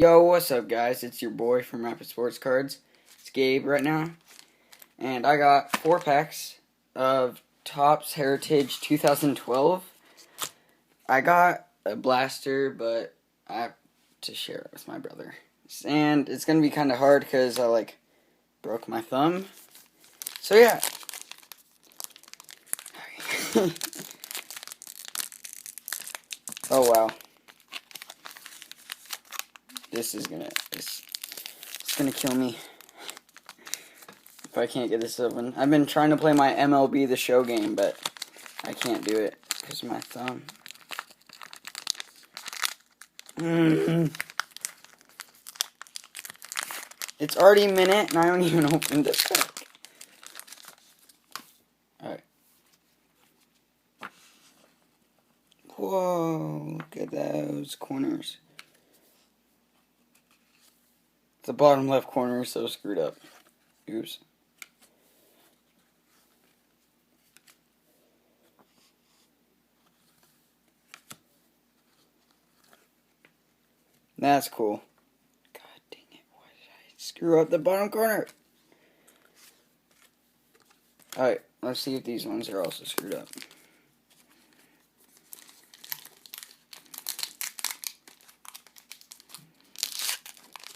Yo, what's up, guys? It's your boy from Rapid Sports Cards. It's Gabe right now. And I got 4 packs of Topps Heritage 2012. I got a blaster, but I have to share it with my brother. And it's going to be kind of hard because I, broke my thumb. So, yeah. Oh, wow. This is it's gonna kill me if I can't get this open. I've been trying to play my MLB The Show game, but I can't do it because of my thumb. It's already a minute, and I haven't even opened this pack. Alright. Whoa, look at those corners. The bottom left corner is so screwed up. Oops. That's cool. God dang it, why did I screw up the bottom corner? Alright, let's see if these ones are also screwed up.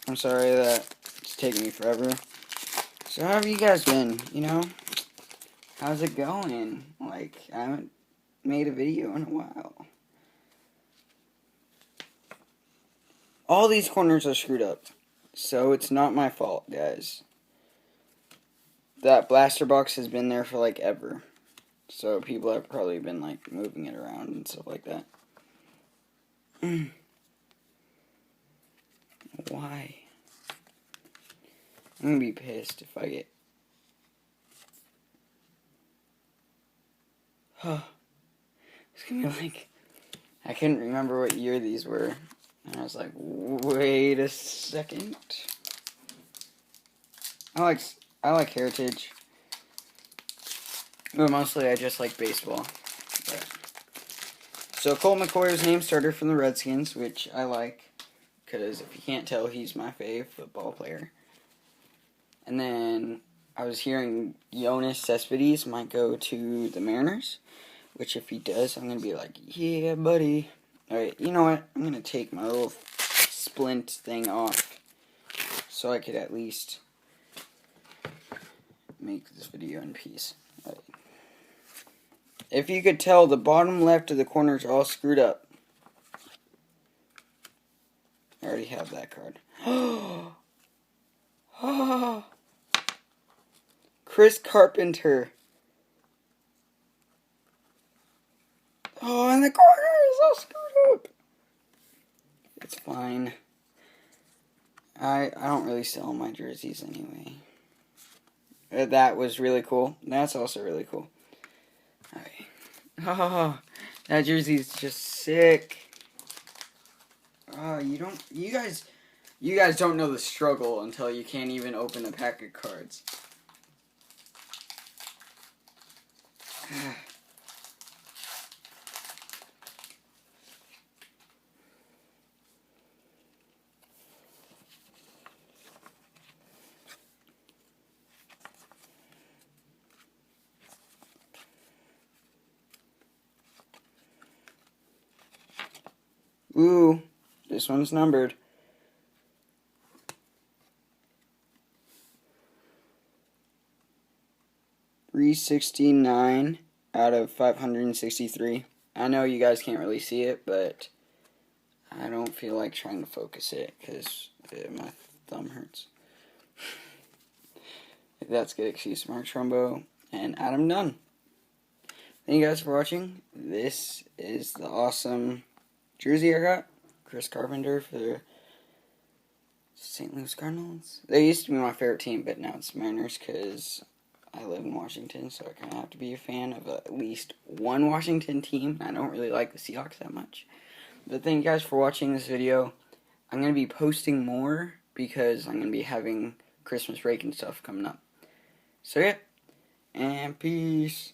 I'm sorry that it's taking me forever. So how have you guys been, How's it going? I haven't made a video in a while. All these corners are screwed up. So it's not my fault, guys. That blaster box has been there for ever. So people have probably been moving it around and stuff like that. Why? I'm gonna be pissed if I get... It's gonna be I couldn't remember what year these were. And I was like, wait a second. I like Heritage. But mostly I just like baseball. But. So Colt McCoy's name starter from the Redskins, which I like. Because if you can't tell, he's my fave football player. And then I was hearing Jonas Cespedes might go to the Mariners. Which if he does, I'm going to be like, yeah, buddy. Alright, you know what? I'm going to take my little splint thing off. So I could at least make this video in peace. Alright. If you could tell, the bottom left of the corners are all screwed up. I already have that card. Chris Carpenter. Oh, and the corner is all screwed up. It's fine. I don't really sell my jerseys anyway. That was really cool. That's also really cool. Alright. Oh, that jersey's just sick. Oh, you guys don't know the struggle until you can't even open a pack of cards. Ooh, this one's numbered. .369 out of 563. I know you guys can't really see it, but I don't feel like trying to focus it because my thumb hurts. If that's a good excuse, Mark Trumbo and Adam Dunn. Thank you guys for watching. This is the awesome jersey I got. Chris Carpenter for the St. Louis Cardinals. They used to be my favorite team, but now it's Mariners because I live in Washington, so I kind of have to be a fan of at least one Washington team. I don't really like the Seahawks that much. But thank you guys for watching this video. I'm going to be posting more because I'm going to be having Christmas break and stuff coming up. So yeah, and peace.